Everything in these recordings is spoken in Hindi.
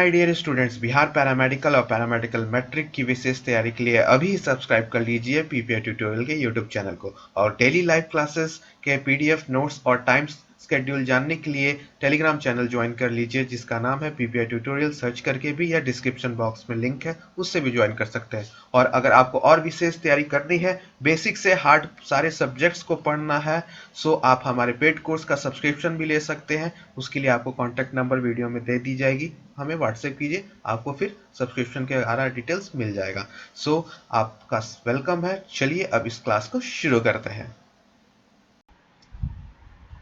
My dear students, Bihar paramedical और पैरामेडिकल मैट्रिक की विशेष तैयारी के लिए अभी सब्सक्राइब कर लीजिए पीपीआई ट्यूटोरियल के यूट्यूब चैनल को। और डेली लाइव क्लासेस के पीडीएफ नोट्स और टाइम शेड्यूल जानने के लिए टेलीग्राम चैनल ज्वाइन कर लीजिए जिसका नाम है पीपीआई ट्यूटोरियल। सर्च करके भी या डिस्क्रिप्शन बॉक्स में लिंक है उससे भी ज्वाइन कर सकते हैं। और अगर आपको और विशेष तैयारी करनी है, बेसिक से हार्ड सारे सब्जेक्ट्स को पढ़ना है, सो आप हमारे पेड कोर्स का सब्सक्रिप्शन भी ले सकते हैं। उसके लिए आपको कॉन्टैक्ट नंबर वीडियो में दे दी जाएगी, हमें व्हाट्सएप कीजिए, आपको फिर सब्सक्रिप्शन के सारा डिटेल्स मिल जाएगा। सो आपका वेलकम है। चलिए अब इस क्लास को शुरू करते हैं।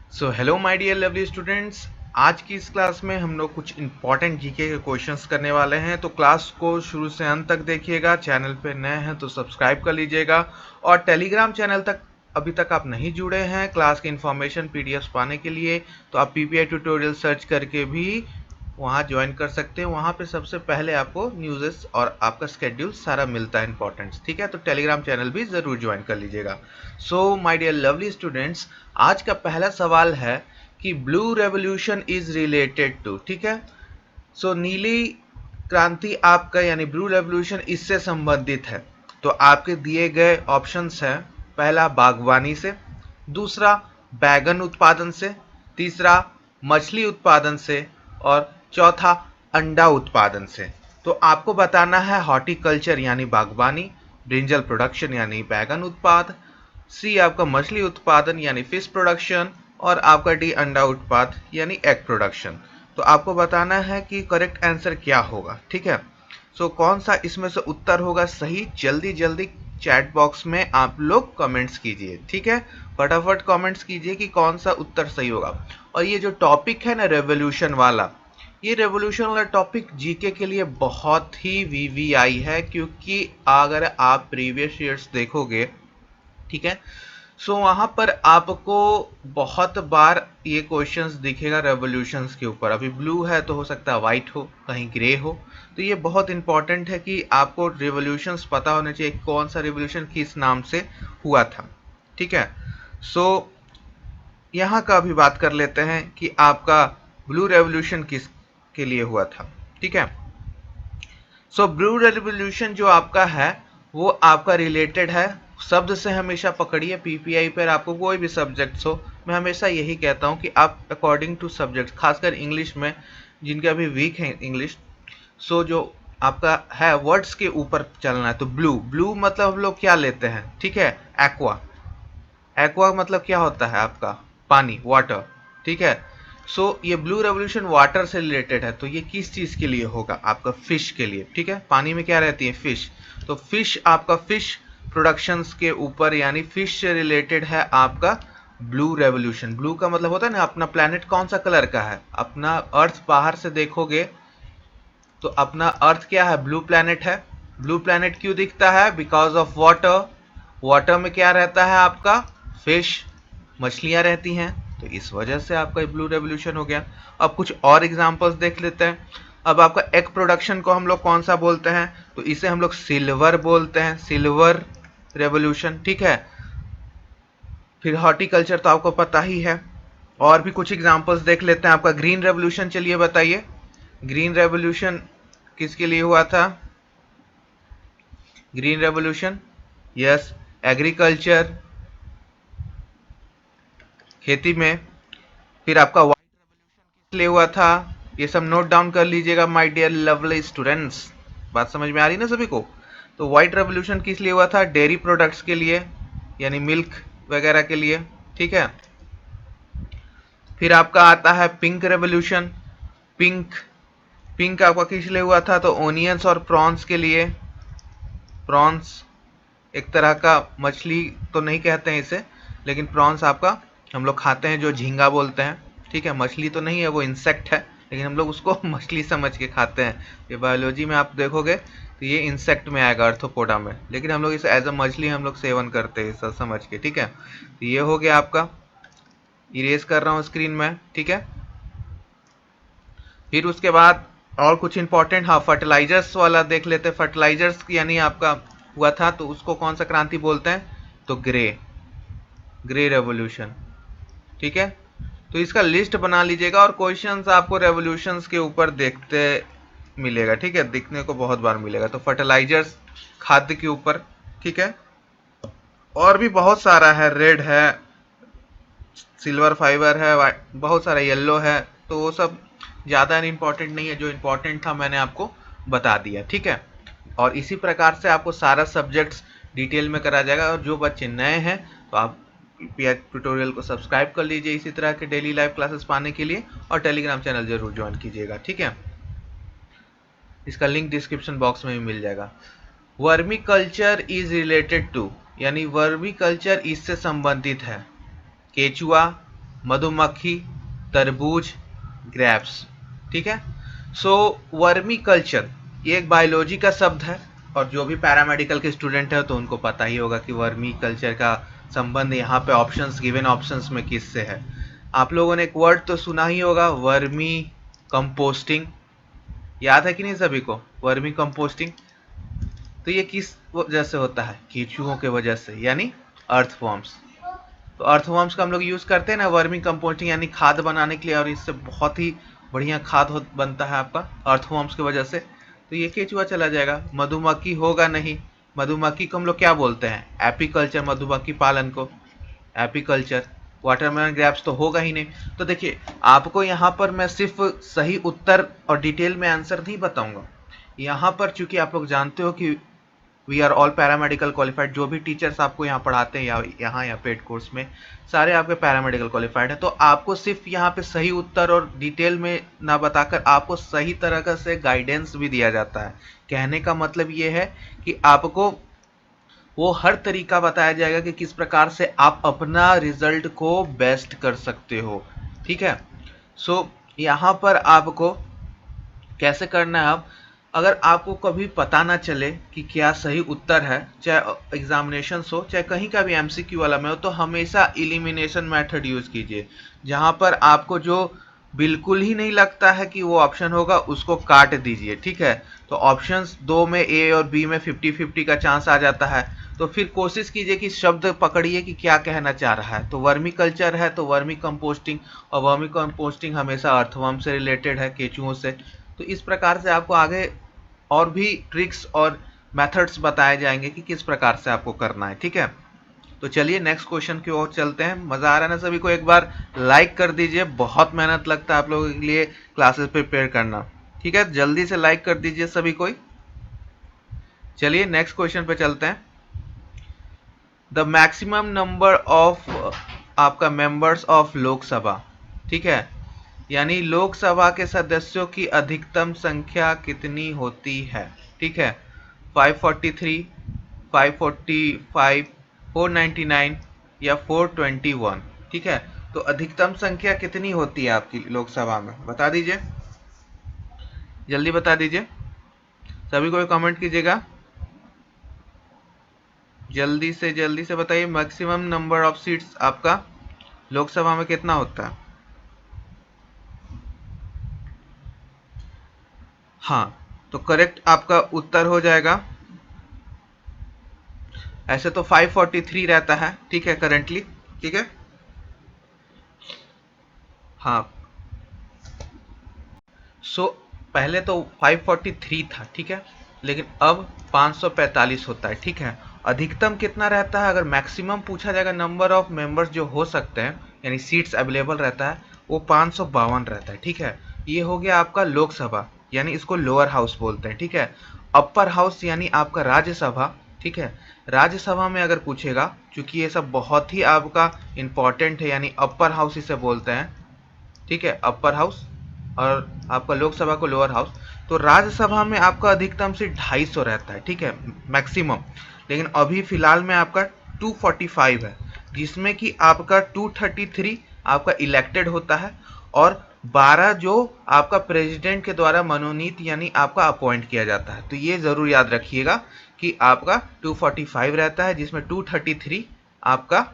So hello my dear lovely students, आज की इस क्लास में हम लोग कुछ इंपॉर्टेंट जीके के क्वेश्चंस करने वाले हैं। तो क्लास को शुरू से अंत तक देखिएगा। चैनल पे नए हैं तो सब्सक्राइब कर लीजिएगा। और टेलीग्राम चैनल तक अभी तक आप नहीं जुड़े हैं क्लास की इन्फॉर्मेशन पीडीएफ पाने के लिए, तो आप पीपीआई ट्यूटोरियल सर्च करके भी वहाँ ज्वाइन कर सकते हैं। वहाँ पे सबसे पहले आपको न्यूज़ेस और आपका स्केड्यूल सारा मिलता है इंपॉर्टेंट्स, ठीक है। तो टेलीग्राम चैनल भी ज़रूर ज्वाइन कर लीजिएगा। So my dear lovely students, आज का पहला सवाल है कि blue revolution is related to, ठीक है। सो नीली क्रांति आपका यानी ब्लू रेवोल्यूशन इससे संबंधित है। तो आपके दिए गए ऑप्शंस हैं, पहला बागवानी से, दूसरा बैगन उत्पादन से, तीसरा मछली उत्पादन से और चौथा अंडा उत्पादन से। तो आपको बताना है हॉर्टिकल्चर यानी बागवानी, ब्रिंजल प्रोडक्शन यानी बैगन उत्पाद, सी आपका मछली उत्पादन यानी फिश प्रोडक्शन और आपका डी अंडा उत्पाद यानी एग प्रोडक्शन। तो आपको बताना है कि करेक्ट आंसर क्या होगा, ठीक है। सो कौन सा इसमें से उत्तर होगा सही, जल्दी जल्दी चैट बॉक्स में आप लोग कमेंट्स कीजिए, ठीक है। फटाफट कमेंट्स कीजिए कि कौन सा उत्तर सही होगा। और ये जो टॉपिक है ना रेवोल्यूशन वाला, ये रेवोल्यूशन वाला टॉपिक जीके के लिए बहुत ही वीवीआई है, क्योंकि अगर आप प्रीवियस ईयर्स देखोगे, ठीक है, सो वहां पर आपको बहुत बार ये क्वेश्चंस दिखेगा रेवोल्यूशंस के ऊपर। अभी ब्लू है तो हो सकता है वाइट हो, कहीं ग्रे हो। तो ये बहुत इंपॉर्टेंट है कि आपको रेवोल्यूशंस पता होने चाहिए, कौन सा रेवोल्यूशन किस नाम से हुआ था, ठीक है। सो यहाँ का भी बात कर लेते हैं कि आपका ब्लू रेवोल्यूशन किस के लिए हुआ था, ठीक है। सो ब्लू रेवोल्यूशन जो आपका है वो आपका रिलेटेड है, शब्द से हमेशा पकड़िए। पीपीआई पर आपको कोई भी सब्जेक्ट्स हो, मैं हमेशा यही कहता हूँ कि आप अकॉर्डिंग टू सब्जेक्ट, खासकर इंग्लिश में जिनके अभी वीक है इंग्लिश, सो जो आपका है वर्ड्स के ऊपर चलना है। तो ब्लू, ब्लू मतलब हम लोग क्या लेते हैं, ठीक है, एक्वा। एक्वा मतलब क्या होता है आपका पानी, वाटर, ठीक है। सो ये ब्लू रेवोल्यूशन वाटर से रिलेटेड है। तो ये किस चीज के लिए होगा, आपका फिश के लिए, ठीक है। पानी में क्या रहती है, फिश। तो फिश आपका फिश प्रोडक्शंस के ऊपर यानी फिश से रिलेटेड है आपका ब्लू रेवोल्यूशन। ब्लू का मतलब होता है ना, अपना प्लैनेट कौन सा कलर का है, अपना अर्थ बाहर से देखोगे तो अपना अर्थ क्या है, ब्लू प्लैनेट है। ब्लू प्लैनेट क्यों दिखता है, बिकॉज ऑफ वाटर। वाटर में क्या रहता है आपका, फिश, मछलियां रहती हैं, तो इस वजह से आपका ब्लू रेवोल्यूशन हो गया। अब कुछ और एग्जांपल्स देख लेते हैं। अब आपका एग प्रोडक्शन को हम लोग कौन सा बोलते हैं, तो इसे हम लोग सिल्वर बोलते हैं, सिल्वर रेवोल्यूशन, ठीक है। फिर हॉर्टिकल्चर तो आपको पता ही है। और भी कुछ एग्जांपल्स देख लेते हैं। आपका ग्रीन रेवोल्यूशन, चलिए बताइए ग्रीन रेवोल्यूशन किसके लिए हुआ था। ग्रीन रेवोल्यूशन, यस, एग्रीकल्चर, खेती में। फिर आपका व्हाइट रेवोल्यूशन किस लिए हुआ था, ये सब नोट डाउन कर लीजिएगा माय डियर लवली स्टूडेंट्स। बात समझ में आ रही ना सभी को। तो व्हाइट रेवोल्यूशन किस लिए हुआ था, डेयरी प्रोडक्ट्स के लिए यानी मिल्क वगैरह के लिए, ठीक है। फिर आपका आता है पिंक रेवोल्यूशन। पिंक, पिंक आपका किस लिए हुआ था, तो ओनियंस और प्रॉन्स के लिए। प्रॉन्स एक तरह का मछली तो नहीं कहते हैं इसे, लेकिन प्रॉन्स आपका हम लोग खाते हैं, जो झींगा बोलते हैं, ठीक है। मछली तो नहीं है, वो इंसेक्ट है, लेकिन हम लोग उसको मछली समझ के खाते हैं। ये बायोलॉजी में आप देखोगे तो ये इंसेक्ट में आएगा, अर्थोपोडा में, लेकिन हम लोग इसे एज अ मछली हम लोग सेवन करते हैं सब समझ के, ठीक है। तो ये हो गया आपका, इरेज कर रहा हूँ स्क्रीन में, ठीक है। फिर उसके बाद और कुछ इंपॉर्टेंट, हाँ, फर्टिलाइजर्स वाला देख लेते हैं। फर्टिलाइजर्स यानी आपका हुआ था, तो उसको कौन सा क्रांति बोलते हैं, तो ग्रे, ग्रे रेवोल्यूशन, ठीक है। तो इसका लिस्ट बना लीजिएगा और क्वेश्चंस आपको रेवोल्यूशंस के ऊपर देखते मिलेगा, ठीक है, दिखने को बहुत बार मिलेगा। तो फर्टिलाइजर्स, खाद्य के ऊपर, ठीक है। और भी बहुत सारा है, रेड है, सिल्वर फाइबर है, बहुत सारा येलो है। तो वो सब ज़्यादा इम्पोर्टेंट नहीं है, जो इम्पोर्टेंट था मैंने आपको बता दिया, ठीक है। और इसी प्रकार से आपको सारा सब्जेक्ट्स डिटेल में करा जाएगा। और जो बच्चे नए हैं तो आप पीआर ट्यूटोरियल को सब्सक्राइब कर लीजिए इसी तरह के डेली लाइव क्लासेस पाने के लिए, और टेलीग्राम चैनल जरूर ज्वाइन कीजिएगा, ठीक है। इसका लिंक डिस्क्रिप्शन बॉक्स में भी मिल जाएगा। Vermiculture is related to, यानी वर्मी कल्चर इससे संबंधित है केचुआ, मधुमक्खी, तरबूज, ग्रेप्स, ठीक है। सो वर्मी कल्चर ये एक बायोलॉजी का शब्द है, और जो भी पैरामेडिकल के स्टूडेंट है तो उनको पता ही होगा कि वर्मी कल्चर का संबंध यहाँ पे ऑप्शंस, गिवन ऑप्शंस में किससे है। आप लोगों ने एक वर्ड तो सुना ही होगा, वर्मी कंपोस्टिंग। याद है कि नहीं सभी को वर्मी कंपोस्टिंग? तो ये किस वजह से होता है? केचुओं के वजह से, यानी अर्थवॉर्म्स। तो अर्थवॉर्म्स का हम लोग यूज करते हैं ना वर्मी कंपोस्टिंग यानी खाद बनाने के लिए, और इससे बहुत ही बढ़िया खाद बनता है आपका अर्थवॉर्म्स की वजह से। तो ये केचुआ चला जाएगा। मधुमक्खी होगा नहीं, मधुमक्खी को हम लोग क्या बोलते हैं? एपीकल्चर, मधुमक्खी पालन को एपीकल्चर। वाटरमेलन ग्रेप्स तो होगा ही नहीं। तो देखिए, आपको यहाँ पर मैं सिर्फ सही उत्तर और डिटेल में आंसर नहीं बताऊंगा। यहाँ पर चूंकि आप लोग जानते हो कि we are all paramedical qualified, जो भी टीचर्स आपको यहाँ पढ़ाते हैं या यहाँ या पेड कोर्स में, सारे आपके पैरामेडिकल क्वालिफाइड है। तो आपको सिर्फ यहाँ पे सही उत्तर और डिटेल में ना बताकर आपको सही तरह से गाइडेंस भी दिया जाता है। कहने का मतलब ये है कि आपको वो हर तरीका बताया जाएगा कि किस प्रकार से आप अपना रिजल्ट को बेस्ट कर सकते हो, ठीक है। सो यहाँ पर आपको कैसे करना है? अब अगर आपको कभी पता ना चले कि क्या सही उत्तर है, चाहे एग्जामिनेशन हो चाहे कहीं का भी एमसीक्यू वाला में हो, तो हमेशा एलिमिनेशन मेथड यूज कीजिए, जहां पर आपको जो बिल्कुल ही नहीं लगता है कि वो ऑप्शन होगा उसको काट दीजिए, ठीक है। तो ऑप्शंस दो में ए और बी में 50-50 का चांस आ जाता है। तो फिर कोशिश कीजिए कि शब्द पकड़िए कि क्या कहना चाह रहा है। तो वर्मी कल्चर है तो वर्मी कंपोस्टिंग, और वर्मी कंपोस्टिंग हमेशा अर्थवर्म से रिलेटेड है, केचुओं से। तो इस प्रकार से आपको आगे और भी ट्रिक्स और मेथड्स बताए जाएंगे कि किस प्रकार से आपको करना है, ठीक है। तो चलिए नेक्स्ट क्वेश्चन की ओर चलते हैं। मजा आ रहा है ना सभी को? एक बार लाइक कर दीजिए, बहुत मेहनत लगता है आप लोगों के लिए क्लासेस प्रिपेयर करना, ठीक है। जल्दी से लाइक कर दीजिए सभी कोई। चलिए नेक्स्ट क्वेश्चन पे चलते हैं। द मैक्सिमम नंबर ऑफ आपका मेंबर्स ऑफ लोकसभा, ठीक है, यानी लोकसभा के सदस्यों की अधिकतम संख्या कितनी होती है, ठीक है। 543, 545, 499 या 421, ठीक है। तो अधिकतम संख्या कितनी होती है आपकी लोकसभा में? बता दीजिए, जल्दी बता दीजिए, सभी को कमेंट कीजिएगा, जल्दी से बताइए। मैक्सिमम नंबर ऑफ सीट्स आपका लोकसभा में कितना होता है? हाँ, तो करेक्ट आपका उत्तर हो जाएगा, ऐसे तो 543 रहता है, ठीक है, करेंटली, ठीक है। हाँ, सो पहले तो 543 था, ठीक है, लेकिन अब 545 होता है, ठीक है। अधिकतम कितना रहता है? अगर मैक्सिमम पूछा जाएगा नंबर ऑफ मेंबर्स जो हो सकते हैं, यानी सीट्स अवेलेबल रहता है, वो 552 रहता है, ठीक है। ये हो गया आपका लोकसभा, यानी इसको लोअर हाउस बोलते हैं, ठीक है। अपर हाउस यानी आपका राज्यसभा, ठीक है। राज्यसभा में अगर पूछेगा, क्योंकि ये सब बहुत ही आपका इंपॉर्टेंट है, यानी अपर हाउस इसे बोलते हैं, ठीक है, अपर हाउस, और आपका लोकसभा को लोअर हाउस। तो राज्यसभा में आपका अधिकतम से 250 रहता है, ठीक है, मैक्सिमम। लेकिन अभी फिलहाल में आपका 245 है, जिसमें कि आपका 233 आपका इलेक्टेड होता है, और 12 जो आपका प्रेसिडेंट के द्वारा मनोनीत यानी आपका अपॉइंट किया जाता है। तो ये जरूर याद रखिएगा कि आपका 245 रहता है, जिसमें 233 आपका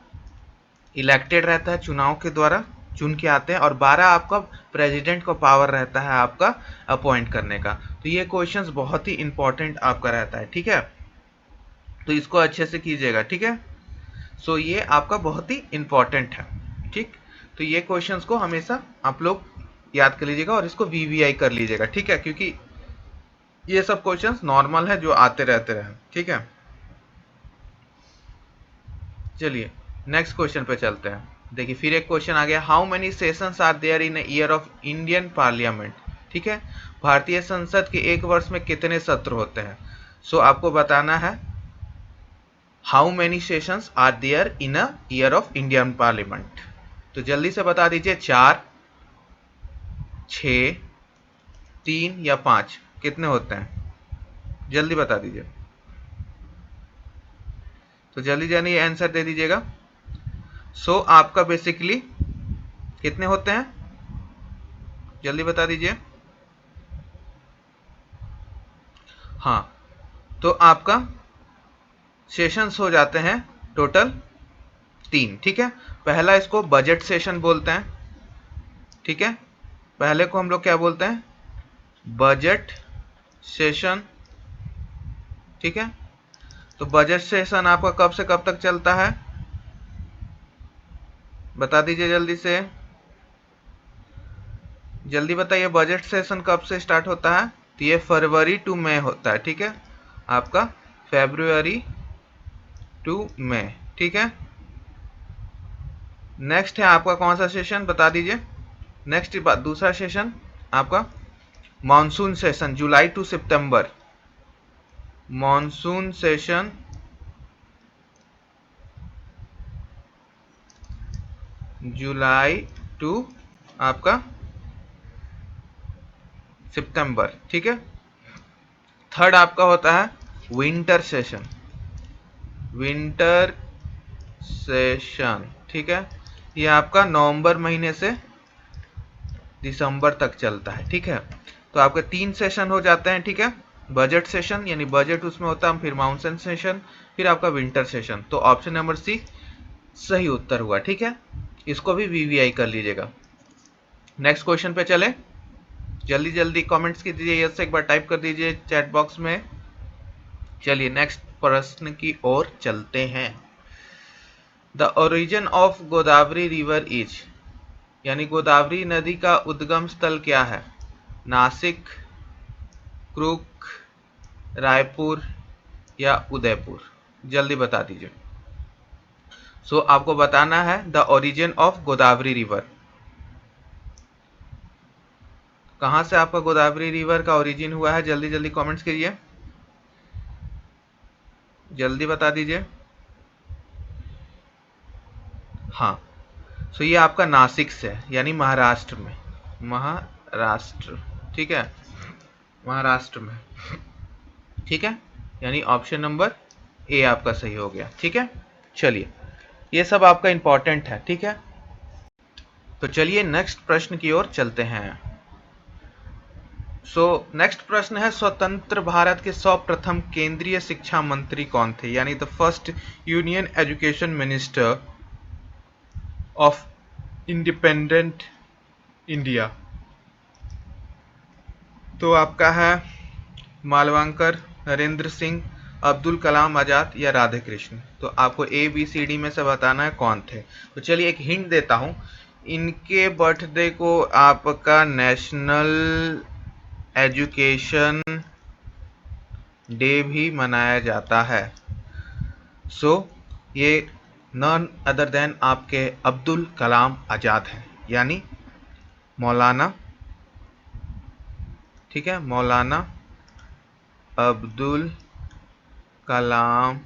इलेक्टेड रहता है, चुनाव के द्वारा चुन के आते हैं, और 12 आपका प्रेसिडेंट को पावर रहता है आपका अपॉइंट करने का। तो ये क्वेश्चंस बहुत ही इंपॉर्टेंट आपका रहता है, ठीक है। तो इसको अच्छे से कीजिएगा, ठीक है। सो ये आपका बहुत ही इंपॉर्टेंट है, ठीक। तो ये क्वेश्चंस को हमेशा आप लोग याद कर लीजिएगा, और इसको वीवीआई कर लीजिएगा, ठीक है, क्योंकि ये सब क्वेश्चंस नॉर्मल है जो आते रहते रहे, ठीक है। चलिए नेक्स्ट क्वेश्चन पे चलते हैं। देखिए फिर एक क्वेश्चन आ गया, how many sessions are there in a year of Indian parliament. ठीक है, भारतीय संसद के एक वर्ष में कितने सत्र होते हैं। सो आपको बताना है how many sessions are there in a year of Indian parliament. तो जल्दी से बता दीजिए, 4, 6, 3 या 5 कितने होते हैं, जल्दी बता दीजिए। तो जल्दी जल्दी आंसर दे दीजिएगा। सो आपका बेसिकली कितने होते हैं, जल्दी बता दीजिए। हाँ, तो आपका सेशंस हो जाते हैं टोटल 3। ठीक है, पहला इसको बजट सेशन बोलते हैं। ठीक है, पहले को हम लोग क्या बोलते हैं, बजट सेशन। ठीक है, तो बजट सेशन आपका कब से कब तक चलता है, बता दीजिए जल्दी से, जल्दी बताइए। बजट सेशन कब से स्टार्ट होता है, तो ये फरवरी टू मई होता है। ठीक है, आपका फरवरी टू मई। ठीक है, नेक्स्ट है आपका कौन सा सेशन, बता दीजिए। नेक्स्ट दूसरा सेशन आपका मॉनसून सेशन, जुलाई टू सितंबर। मॉनसून सेशन जुलाई टू आपका सितंबर। ठीक है, थर्ड आपका होता है विंटर सेशन, विंटर सेशन। ठीक है, ये आपका नवंबर महीने से दिसंबर तक चलता है। ठीक है, तो आपके 3 सेशन हो जाते हैं। ठीक है, बजट सेशन यानी बजट उसमें होता है, फिर मानसून सेशन, फिर आपका विंटर सेशन। तो ऑप्शन नंबर सी सही उत्तर हुआ। ठीक है, इसको भी वीवीआई कर लीजिएगा। नेक्स्ट क्वेश्चन पे चले, जल्दी जल्दी कमेंट्स कीजिए, यस एक बार टाइप कर दीजिए चैट बॉक्स में। चलिए नेक्स्ट प्रश्न की ओर चलते हैं। The origin of Godavari river is, यानी गोदावरी नदी का उद्गम स्थल क्या है, नासिक, क्रुक, रायपुर या उदयपुर, जल्दी बता दीजिए। सो आपको बताना है the origin of Godavari river, कहां से आपका गोदावरी रिवर का ओरिजिन हुआ है, जल्दी जल्दी कमेंट्स कीजिए, जल्दी बता दीजिए। हाँ, सो ये आपका नासिक से है, यानी महाराष्ट्र में, महाराष्ट्र। ठीक है, महाराष्ट्र में। ठीक है, यानी ऑप्शन नंबर ए आपका सही हो गया। ठीक है, चलिए ये सब आपका इंपॉर्टेंट है। ठीक है, तो चलिए नेक्स्ट प्रश्न की ओर चलते हैं। सो नेक्स्ट प्रश्न है, स्वतंत्र भारत के सर्वप्रथम केंद्रीय शिक्षा मंत्री कौन थे, यानी the first union education minister of independent India. तो आपका है मालवांकर, नरेंद्र सिंह, अब्दुल कलाम आजाद या राधे कृष्ण। तो आपको ए बी सी डी में से बताना है कौन थे। तो चलिए एक हिंट देता हूं, इनके बर्थडे को आपका नेशनल एजुकेशन डे भी मनाया जाता है। सो ये नन अदर देन आपके अब्दुल कलाम आजाद हैं, यानी मौलाना। ठीक है, मौलाना अब्दुल कलाम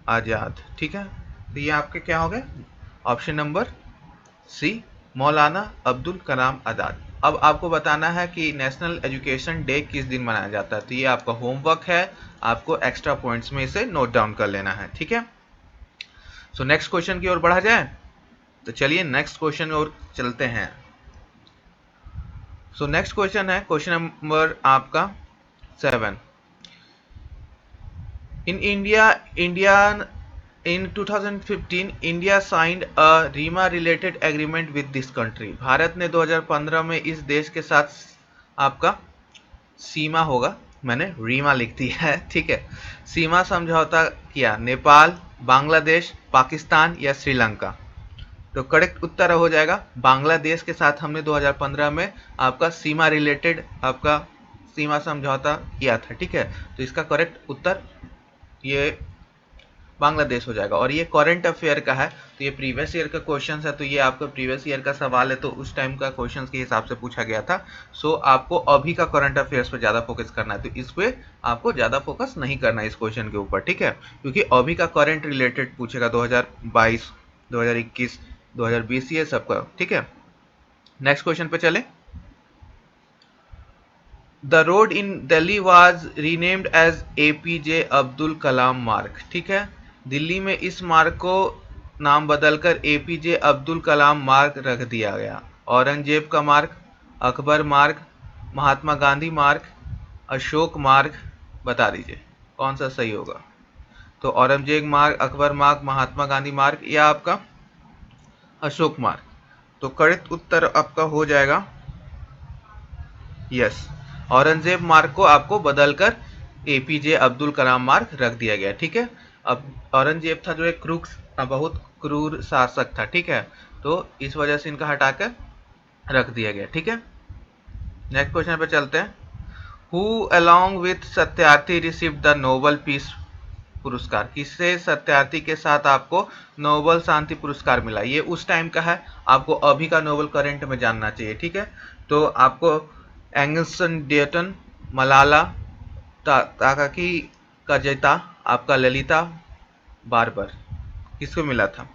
आजाद। ठीक है, तो ये आपके क्या हो गए, ऑप्शन नंबर सी, मौलाना अब्दुल कलाम आजाद। अब आपको बताना है कि नेशनल एजुकेशन डे किस दिन मनाया जाता है। तो ये आपका होमवर्क है, आपको एक्स्ट्रा पॉइंट्स में इसे नोट डाउन कर लेना है। ठीक है, सो नेक्स्ट क्वेश्चन की ओर बढ़ा जाए। तो चलिए नेक्स्ट क्वेश्चन की ओर चलते हैं। सो नेक्स्ट क्वेश्चन है क्वेश्चन नंबर आपका 7। In India in 2015 India signed a RIMA related agreement with this country। Bharat ने 2015 में इस देश के साथ आपका सीमा होगा, मैंने रीमा लिख दिया है। ठीक है, सीमा समझौता किया, नेपाल, बांग्लादेश, पाकिस्तान या श्रीलंका। तो करेक्ट उत्तर हो जाएगा बांग्लादेश के साथ हमने 2015 में आपका सीमा रिलेटेड आपका सीमा समझौता किया था, ठीक है। तो इसका करेक्ट उत्तर ये बांग्लादेश हो जाएगा। और ये करंट अफेयर का है, तो ये प्रीवियस ईयर का क्वेश्चन है, तो ये आपका प्रीवियस ईयर का सवाल है, तो उस टाइम का क्वेश्चन के हिसाब से पूछा गया था। सो आपको अभी का करंट अफेयर्स पे ज़्यादा फोकस करना है, तो इस पे आपको ज़्यादा फोकस नहीं करना है इस क्वेश्चन के ऊपर, ठीक है, क्योंकि अभी का करंट रिलेटेड पूछेगा 2022, 2021, 2020 ये सबका, ठीक है। नेक्स्ट क्वेश्चन पे चले। The road in Delhi was renamed as APJ Abdul Kalam Marg, ठीक है। दिल्ली में इस मार्ग को नाम बदलकर एपीजे अब्दुल कलाम मार्ग रख दिया गया। औरंगजेब का मार्ग, अकबर मार्ग, महात्मा गांधी मार्ग, अशोक मार्ग, बता दीजिए कौन सा सही होगा। तो औरंगजेब मार्ग, अकबर मार्ग, महात्मा गांधी मार्ग या आपका अशोक मार्ग। तो करेक्ट उत्तर आपका हो जाएगा यस, औरंगजेब मार्ग को आपको बदलकर एपीजे अब्दुल कलाम मार्ग रख दिया गया, ठीक है। अब औरंगजेब था जो एक क्रूर, बहुत क्रूर शासक था, ठीक है, तो इस वजह से इनका हटाकर रख दिया गया, ठीक है। नेक्स्ट क्वेश्चन पे चलते हैं। Who along with Satyarthi received the Nobel peace पुरस्कार, किससे सत्यार्थी के साथ आपको नोबेल शांति पुरस्कार मिला। ये उस टाइम का है, आपको अभी का नोबेल करंट में जानना चाहिए, ठीक है। तो आपको एंगसन ड्यूटन, मलाला ताकाकी कजेता, आपका ललिता बार्बर, किसको मिला था।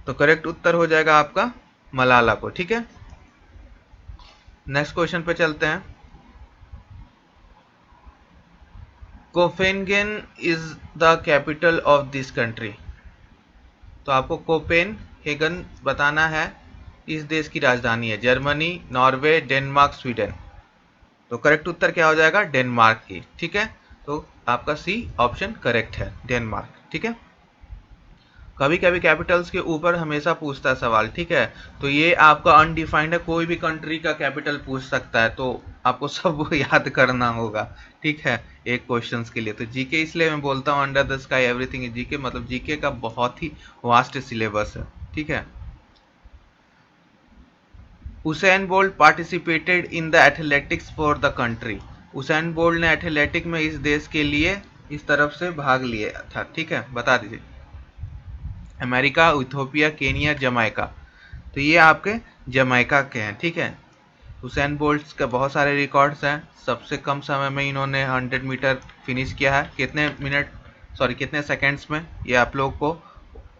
तो करेक्ट उत्तर हो जाएगा आपका मलाला को, ठीक है। नेक्स्ट क्वेश्चन पे चलते हैं। Copenhagen is the capital of this country. तो आपको कोपेनहेगन बताना है, इस देश की राजधानी है। Germany, Norway, Denmark, Sweden. तो करेक्ट उत्तर क्या हो जाएगा, डेनमार्क की, ठीक है। तो आपका सी ऑप्शन करेक्ट है, डेनमार्क, ठीक है। कभी कभी कैपिटल्स के ऊपर हमेशा पूछता है सवाल, ठीक है। तो ये आपका अनडिफाइंड है, कोई भी कंट्री का कैपिटल पूछ सकता है, तो आपको सब याद करना होगा, ठीक है, एक क्वेश्चंस के लिए। तो जीके इसलिए मैं बोलता हूँ under the sky everything is GK, मतलब जीके का बहुत ही वास्ट सिलेबस है, ठीक है। Usain bolt participated in the athletics for the country. Usain bolt ने एथलेटिक में इस देश के लिए इस तरफ से भाग लिया था, ठीक है, बता दीजिए। America, Ethiopia, Kenya, Jamaica. तो ये आपके जमाइका के हैं, ठीक है। हुसैन बोल्ट के बहुत सारे रिकॉर्ड्स हैं। सबसे कम समय में इन्होंने 100 मीटर फिनिश किया है, कितने मिनट, सॉरी कितने सेकंड्स में, ये आप लोग को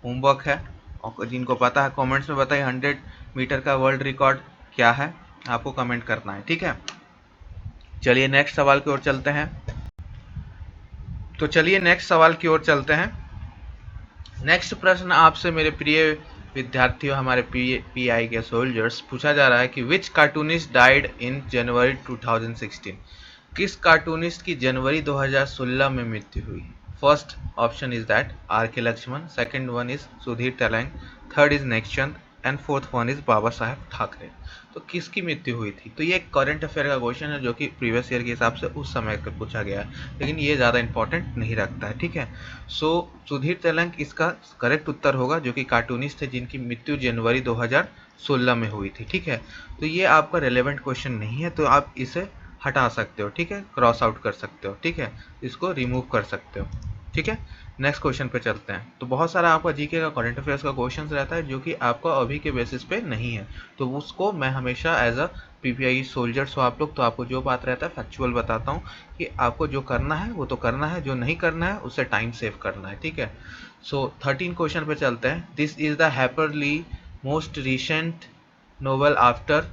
होमवर्क है, और जिनको पता है कमेंट्स में बताइए 100 मीटर का वर्ल्ड रिकॉर्ड क्या है, आपको कमेंट करना है, ठीक है। चलिए नेक्स्ट सवाल की ओर चलते हैं। तो चलिए नेक्स्ट सवाल की ओर चलते हैं। नेक्स्ट प्रश्न आपसे मेरे प्रिय विद्यार्थियों, हमारे पीआई के सोल्जर्स, पूछा जा रहा है कि विच कार्टूनिस्ट डाइड इन जनवरी 2016। किस कार्टूनिस्ट की जनवरी 2016 में मृत्यु हुई। First option is that R K Laxman, second one is Sudhir Telang, third is Nek Chand and fourth one is Baba Saheb Thackeray. तो किसकी मृत्यु हुई थी। तो ये एक करंट अफेयर का क्वेश्चन है, जो कि प्रीवियस ईयर के हिसाब से उस समय का पूछा गया है, लेकिन ये ज़्यादा इंपॉर्टेंट नहीं रखता है, ठीक है। सो सुधीर तेलंग इसका करेक्ट उत्तर होगा, जो कि कार्टूनिस्ट थे जिनकी मृत्यु जनवरी 2016 में हुई थी, ठीक है। तो ये आपका रेलेवेंट क्वेश्चन नहीं है, तो आप इसे हटा सकते हो, ठीक है, क्रॉस आउट कर सकते हो, ठीक है, इसको रिमूव कर सकते हो, ठीक है। नेक्स्ट क्वेश्चन पे चलते हैं। तो बहुत सारा आपका जीके का करंट अफेयर्स का क्वेश्चन रहता है, जो कि आपका अभी के बेसिस पे नहीं है, तो उसको मैं हमेशा एज अ पीपीआई सोल्जर्स हो आप लोग, तो आपको जो बात रहता है फैक्चुअल बताता हूँ, कि आपको जो करना है वो तो करना है, जो नहीं करना है उससे टाइम सेव करना है, ठीक है। सो 13 क्वेश्चन पे चलते हैं। This is the Harper Lee most recent novel after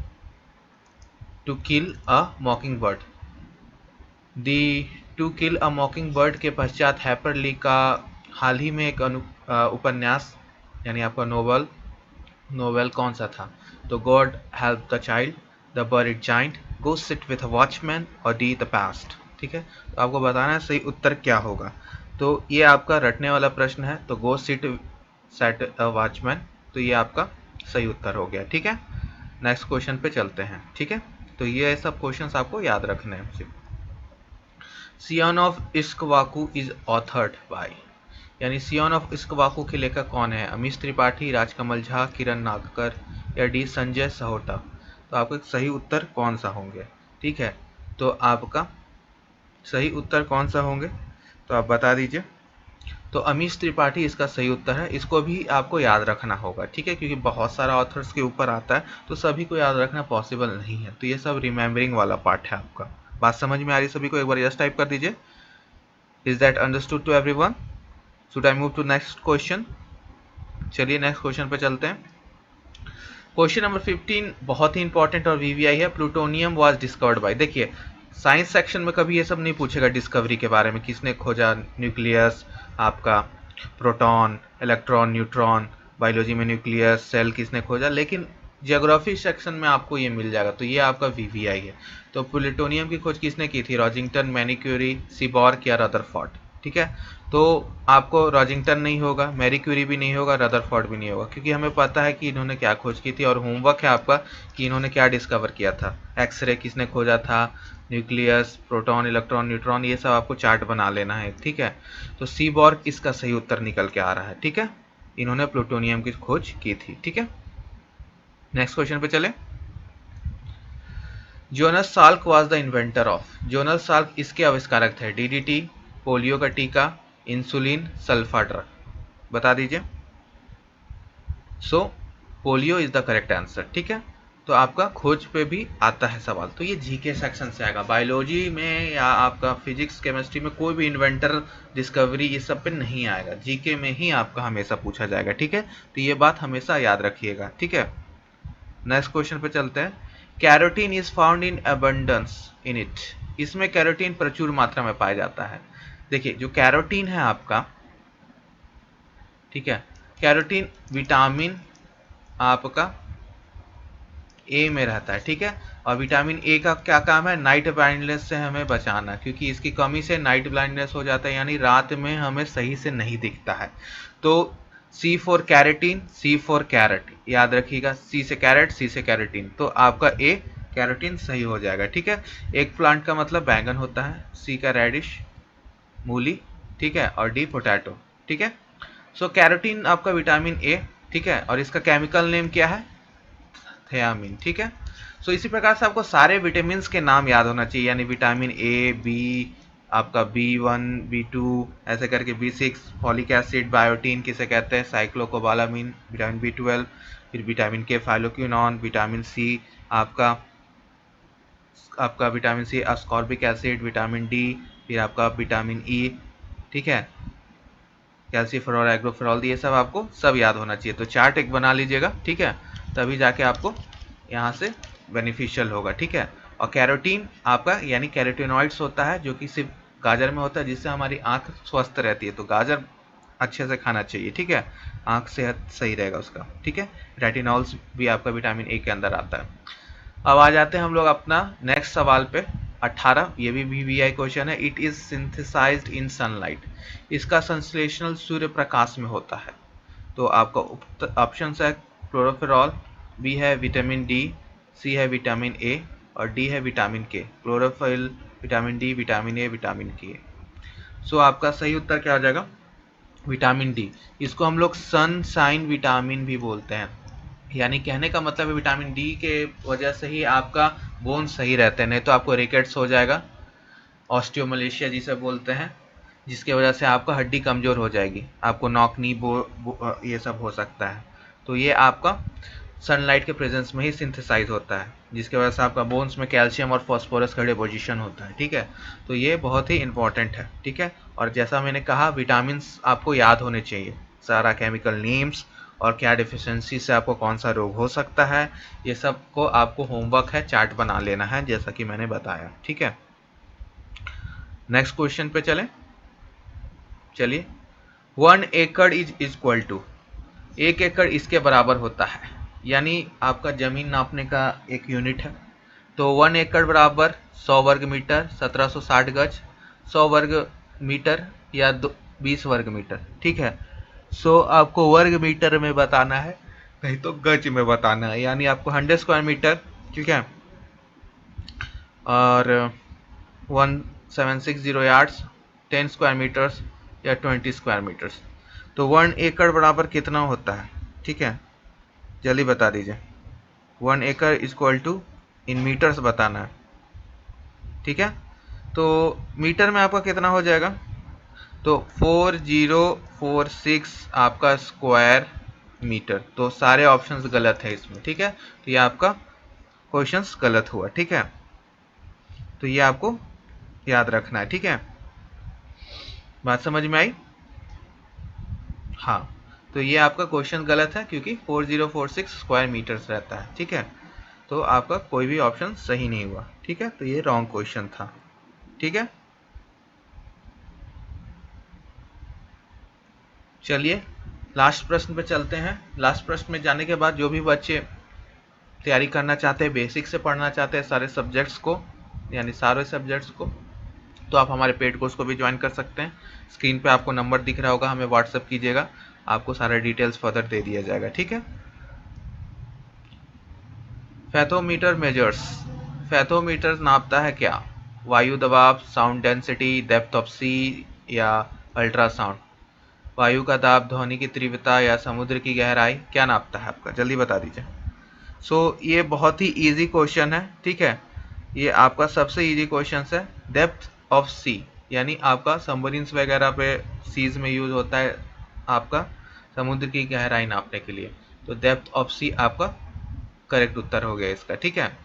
to kill a mockingbird. The to kill a mockingbird के पश्चात हार्पर ली का हाल ही में एक उपन्यास, यानी आपका नोवेल कौन सा था। तो God help the child, the buried giant, go sit with a watchman और डी द पास्ट, ठीक है। तो आपको बताना है सही उत्तर क्या होगा। तो ये आपका रटने वाला प्रश्न है, तो go sit set a watchman, तो ये आपका सही उत्तर हो गया, ठीक है। नेक्स्ट क्वेश्चन पे चलते हैं, ठीक है। तो ये सब क्वेश्चंस आपको याद रखने हैं। सियोन ऑफ इश्कवाकू इज ऑथर्ड बाय, यानी सियोन ऑफ इश्कवाकू के लेखक कौन है। अमीश त्रिपाठी, राजकमल झा, किरण नागकर या डी संजय सहोटा। तो आपका सही उत्तर कौन सा होंगे, ठीक है। तो आपका सही उत्तर कौन सा होंगे तो आप बता दीजिए। तो अमीश त्रिपाठी इसका सही उत्तर है। इसको भी आपको याद रखना होगा, ठीक है, क्योंकि बहुत सारा ऑथर्स के ऊपर आता है तो सभी को याद रखना पॉसिबल नहीं है। तो ये सब रिमेम्बरिंग वाला पार्ट है आपका। बात समझ में आ रही सभी को? एक बार यस टाइप कर दीजिए। Is that understood to everyone? Should I move to next question? चलिए नेक्स्ट क्वेश्चन पे चलते हैं। क्वेश्चन नंबर 15 बहुत ही इंपॉर्टेंट और वीवीआई है। Plutonium was discovered by. देखिए साइंस सेक्शन में कभी ये सब नहीं पूछेगा डिस्कवरी के बारे में, किसने खोजा न्यूक्लियस, आपका प्रोटॉन, इलेक्ट्रॉन, न्यूट्रॉन, बायोलॉजी में न्यूक्लियस, सेल किसने खोजा, लेकिन ज्योग्राफी सेक्शन में आपको ये मिल जाएगा। तो ये आपका वीवीआई है। तो प्लूटोनियम की खोज किसने की थी? रॉजिंगटन, मैरी क्यूरी, सीबॉर्ग या रदरफोर्ड, ठीक है। तो आपको रॉजिंगटन नहीं होगा, मैरी क्यूरी भी नहीं होगा, रदरफोर्ड भी नहीं होगा, क्योंकि हमें पता है कि इन्होंने क्या खोज की थी और होमवर्क है आपका कि इन्होंने क्या डिस्कवर किया था। एक्सरे किसने खोजा था, न्यूक्लियस, प्रोटॉन, इलेक्ट्रॉन, न्यूट्रॉन, ये सब आपको चार्ट बना लेना है, ठीक है। तो सीबॉर्ग इसका सही उत्तर निकल के आ रहा है, ठीक है। इन्होंने प्लूटोनियम की खोज की थी, ठीक है। नेक्स्ट क्वेश्चन पे चले। Jonas Salk was the inventor of. Jonas Salk इसके आविष्कारक थे। डीडीटी, पोलियो का टीका, इंसुलिन, सल्फा ड्रग, बता दीजिए। So polio is the correct answer, ठीक है। तो आपका खोज पे भी आता है सवाल। तो ये जीके सेक्शन से आएगा। बायोलॉजी में या आपका फिजिक्स केमिस्ट्री में कोई भी इन्वेंटर, डिस्कवरी, ये सब पे नहीं आएगा। जीके में ही आपका हमेशा पूछा जाएगा, ठीक है। तो ये बात हमेशा याद रखिएगा, ठीक है। नेक्स्ट क्वेश्चन पे चलते हैं। Carotene is found in abundance in it. इसमें कैरोटीन प्रचुर मात्रा में पाया जाता है। देखिए जो कैरोटीन है आपका, ठीक है, कैरोटीन विटामिन आपका ए में रहता है, ठीक है। और विटामिन ए का क्या काम है? नाइट ब्लाइंडनेस से हमें बचाना, क्योंकि इसकी कमी से नाइट ब्लाइंडनेस हो जाता है, यानी रात में हमें सही से नहीं दिखता है। तो C for carotene, C for carrot, याद रखिएगा। सी से कैरेट, सी से कैरेटीन, तो आपका ए कैरोटीन सही हो जाएगा, ठीक है। एक प्लांट का मतलब बैंगन होता है, सी का रेडिश, मूली, ठीक है, और डी पोटैटो, ठीक है। सो कैरोटीन आपका विटामिन ए, ठीक है, और इसका केमिकल नेम क्या है? थियामिन, ठीक है। सो इसी प्रकार से आपको सारे विटामिन के नाम याद होना चाहिए, यानी विटामिन ए, बी, आपका B1, B2, ऐसे करके B6, फॉलिक एसिड, बायोटीन किसे कहते हैं? साइक्लोकोबालामिन, विटामिन B12, फिर विटामिन के, फाइलोक्विनोन, विटामिन सी, आपका आपका vitamin C ascorbic acid, vitamin D, फिर आपका विटामिन ई, ठीक है, कैल्सीफेरॉल, एग्रोफेरॉल, ये सब आपको सब याद होना चाहिए। तो चार्ट एक बना लीजिएगा, ठीक है, तभी जाके आपको यहाँ से बेनिफिशियल होगा, ठीक है। और कैरोटीन आपका यानी कैरोटिनॉइड्स होता है, जो कि सिर्फ गाजर में होता है, जिससे हमारी आंख स्वस्थ रहती है। तो गाजर अच्छे से खाना चाहिए, ठीक है, आंख सेहत सही रहेगा उसका, ठीक है। रेटिनॉल्स भी आपका विटामिन ए के अंदर आता है। अब आ जाते हैं हम लोग अपना नेक्स्ट सवाल पे। 18, ये भी वीवीआई क्वेश्चन है। It is synthesised in sunlight. इसका संश्लेषण सूर्य प्रकाश में होता है। तो आपका ऑप्शन है क्लोरोफेरॉल, बी है विटामिन डी, सी है विटामिन ए, और डी है विटामिन के। Chlorophyll, vitamin D, vitamin A, vitamin के। सो आपका सही उत्तर क्या हो जाएगा? Vitamin D. इसको हम लोग सनशाइन विटामिन भी बोलते हैं, यानी कहने का मतलब है विटामिन डी के वजह से ही आपका बोन सही रहते हैं, नहीं तो आपको रिकेट्स हो जाएगा, ऑस्टियोमलेशिया जिसे बोलते हैं, जिसके वजह से आपका हड्डी कमज़ोर हो जाएगी, आपको नॉक नी ये सब हो सकता है। तो ये आपका सनलाइट के प्रेजेंस में ही सिंथेसाइज होता है, जिसकी वजह से आपका बोन्स में कैल्शियम और फॉस्फोरस का डिपोजिशन होता है, ठीक है। तो ये बहुत ही इंपॉर्टेंट है, ठीक है। और जैसा मैंने कहा विटामिन आपको याद होने चाहिए, सारा केमिकल नेम्स और क्या डिफिशियंसी से आपको कौन सा रोग हो सकता है, ये सब को आपको होमवर्क है, चार्ट बना लेना है, जैसा कि मैंने बताया, ठीक है। नेक्स्ट क्वेश्चन पे चलिए। 1 एकड़ इज इक्वल टू, 1 एकड़ इसके बराबर होता है, यानी आपका जमीन नापने का एक यूनिट है। तो 1 एकड़ बराबर 100 वर्ग मीटर, 1760 गज, 100 वर्ग मीटर या 20 वर्ग मीटर, ठीक है। सो आपको वर्ग मीटर में बताना है, नहीं तो गज में बताना है, यानी आपको 100 स्क्वायर मीटर, ठीक है, और 1760 यार्ड्स, 10 स्क्वायर मीटर्स या 20 स्क्वायर मीटर्स। तो 1 एकड़ बराबर कितना होता है, ठीक है, जल्दी बता दीजिए। 1 एकड़ इक्वल टू इन मीटर्स बताना है, ठीक है। तो मीटर में आपका कितना हो जाएगा, तो 4046 आपका स्क्वायर मीटर। तो सारे ऑप्शंस गलत है इसमें, ठीक है। तो ये आपका क्वेश्चंस गलत हुआ, ठीक है। तो ये आपको याद रखना है, ठीक है। बात समझ में आई? हाँ, तो ये आपका क्वेश्चन गलत है क्योंकि 4046 स्क्वायर मीटर्स रहता है, ठीक है। तो आपका कोई भी ऑप्शन सही नहीं हुआ, ठीक है। तो ये रॉन्ग क्वेश्चन था, ठीक है। चलिए लास्ट प्रश्न पे चलते हैं। लास्ट प्रश्न में जाने के बाद जो भी बच्चे तैयारी करना चाहते हैं, बेसिक से पढ़ना चाहते हैं सारे सब्जेक्ट्स को, यानी सारे सब्जेक्ट्स को, तो आप हमारे पेड कोर्स को भी ज्वाइन कर सकते हैं। स्क्रीन पे आपको नंबर दिख रहा होगा, हमें व्हाट्सअप कीजिएगा, आपको सारे डिटेल्स फर्दर दे दिया जाएगा, ठीक है। फैथोमीटर मेजर्स, फैथोमीटर नापता है क्या? वायु दबाव, साउंड डेंसिटी, डेप्थ ऑफ सी या अल्ट्रासाउंड? वायु का दाब, ध्वनि की तीव्रता या समुद्र की गहराई, क्या नापता है आपका? जल्दी बता दीजिए। ये बहुत ही इजी क्वेश्चन है, ठीक है। ये आपका सबसे इजी क्वेश्चन है। डेप्थ ऑफ सी यानी आपका सबमरीन्स वगैरह पे सीज में यूज होता है आपका समुद्र की गहराई नापने के लिए। तो डेप्थ ऑफ सी आपका करेक्ट उत्तर हो गया इसका, ठीक है।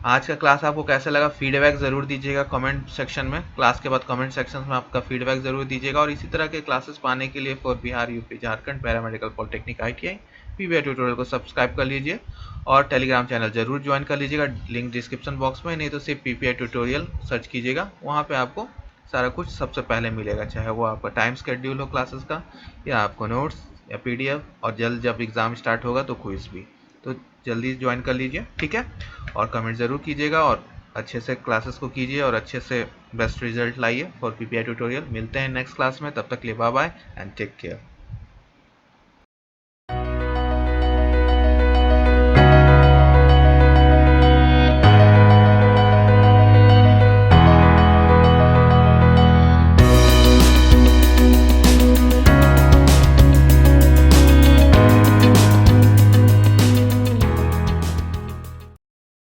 आज का क्लास आपको कैसा लगा फीडबैक ज़रूर दीजिएगा कमेंट सेक्शन में। क्लास के बाद कमेंट सेक्शन में आपका फीडबैक ज़रूर दीजिएगा। और इसी तरह के क्लासेस पाने के लिए for Bihar, UP, Jharkhand, paramedical, polytechnic, ITI, PBI tutorial को सब्सक्राइब कर लीजिए और टेलीग्राम चैनल जरूर ज्वाइन कर लीजिएगा। लिंक डिस्क्रिप्शन बॉक्स में, नहीं तो सिर्फ PPI ट्यूटोरियल सर्च कीजिएगा, वहाँ पर आपको सारा कुछ सबसे पहले मिलेगा, चाहे वो आपका टाइम शेड्यूल हो क्लासेस का, या आपको नोट्स या PDF, और जल्द जब एग्ज़ाम स्टार्ट होगा तो क्विज भी। तो जल्दी ज्वाइन कर लीजिए, ठीक है। और कमेंट ज़रूर कीजिएगा और अच्छे से क्लासेस को कीजिए और अच्छे से बेस्ट रिजल्ट लाइए फॉर PPI ट्यूटोरियल। मिलते हैं नेक्स्ट क्लास में, तब तक के लिए bye bye and take care.